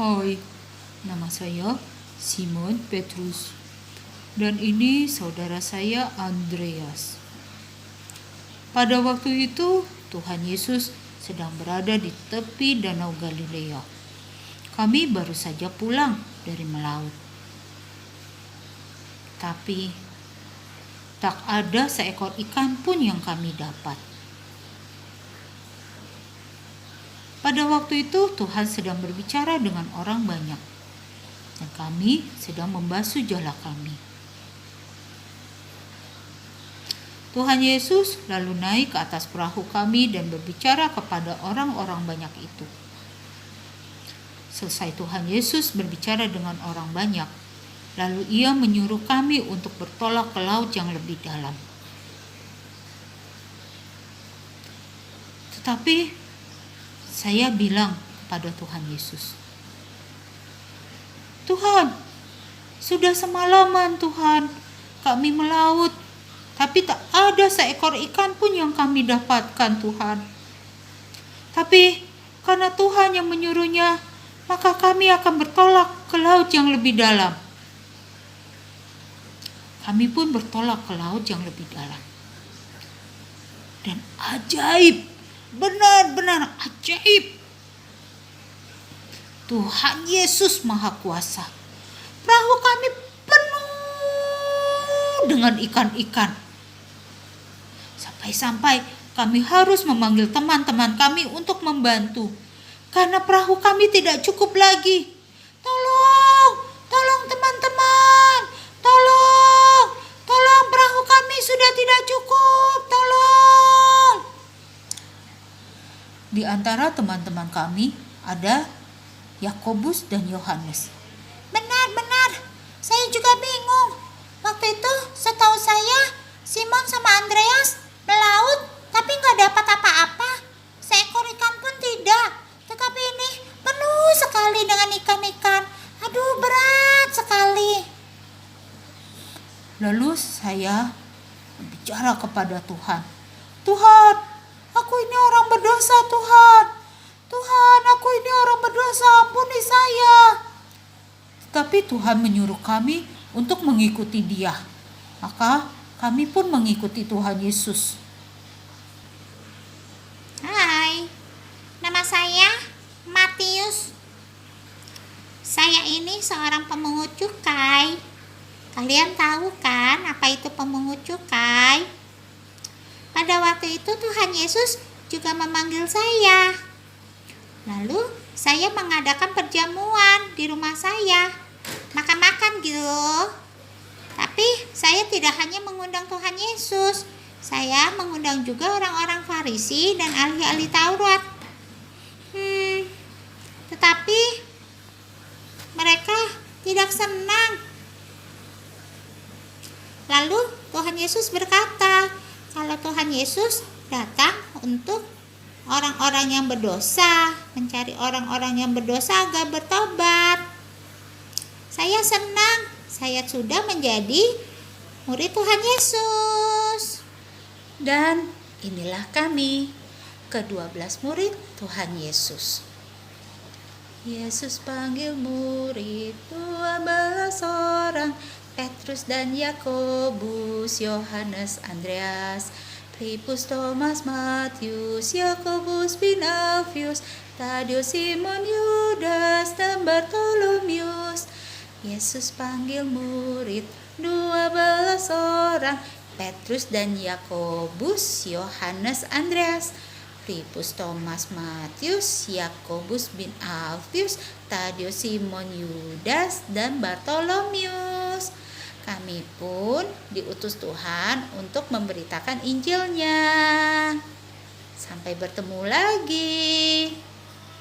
Hai, nama saya Simon Petrus dan ini saudara saya Andreas. Pada waktu itu Tuhan Yesus sedang berada di tepi Danau Galilea. Kami baru saja pulang dari melaut. Tapi tak ada seekor ikan pun yang kami dapat. Pada waktu itu Tuhan sedang berbicara dengan orang banyak dan kami sedang membasuh jala kami. Tuhan Yesus lalu naik ke atas perahu kami dan berbicara kepada orang-orang banyak itu. Selesai Tuhan Yesus berbicara dengan orang banyak, lalu Ia menyuruh kami untuk bertolak ke laut yang lebih dalam. Tetapi saya bilang kepada Tuhan Yesus, "Tuhan, sudah semalaman Tuhan kami melaut, tapi tak ada seekor ikan pun yang kami dapatkan Tuhan. Tapi karena Tuhan yang menyuruhnya, maka kami akan bertolak ke laut yang lebih dalam." Kami pun bertolak ke laut yang lebih dalam. Dan ajaib, benar-benar ajaib. Tuhan Yesus Maha Kuasa. Perahu kami penuh dengan ikan-ikan. Sampai-sampai kami harus memanggil teman-teman kami untuk membantu. Karena perahu kami tidak cukup lagi. Tolong teman-teman. Tolong perahu kami sudah tidak cukup. Tolong. Di antara teman-teman kami ada Yakobus dan Yohanes. Benar, saya juga bingung. Waktu itu setahu saya Simon sama Andreas melaut tapi nggak dapat apa-apa. Seekor ikan pun tidak. Tetapi ini penuh sekali dengan ikan-ikan. Aduh, berat sekali. Lalu saya bicara kepada Tuhan. Tuhan, aku ini orang berdosa Tuhan. Tuhan, aku ini orang berdosa, ampuni saya. Tapi Tuhan menyuruh kami untuk mengikuti Dia. Maka kami pun mengikuti Tuhan Yesus. Hai, nama saya Matius. Saya ini seorang pemungut cukai. Kalian tahu kan apa itu pemungut cukai? Pada waktu itu Tuhan Yesus juga memanggil saya. Lalu saya mengadakan perjamuan di rumah saya. Makan-makan gitu. Tapi saya tidak hanya mengundang Tuhan Yesus. Saya mengundang juga orang-orang Farisi dan ahli-ahli Taurat. Tetapi mereka tidak senang. Lalu Tuhan Yesus berkata, kalau Tuhan Yesus datang untuk orang-orang yang berdosa, mencari orang-orang yang berdosa agar bertobat. Saya senang, saya sudah menjadi murid Tuhan Yesus. Dan inilah kami, ke-12 murid Tuhan Yesus. Yesus panggil murid 12 orang, Petrus dan Yakobus, Yohanes, Andreas, Filipus, Thomas, Matius, Yakobus bin Alfius, Tadeus, Simon, Yudas, dan Bartolomius. Yesus panggil murid 12 orang, Petrus dan Yakobus, Yohanes, Andreas, Filipus, Thomas, Matius, Yakobus bin Alfius, Tadeus, Simon, Yudas, dan Bartolomius. Kami pun diutus Tuhan untuk memberitakan Injil-Nya. Sampai bertemu lagi.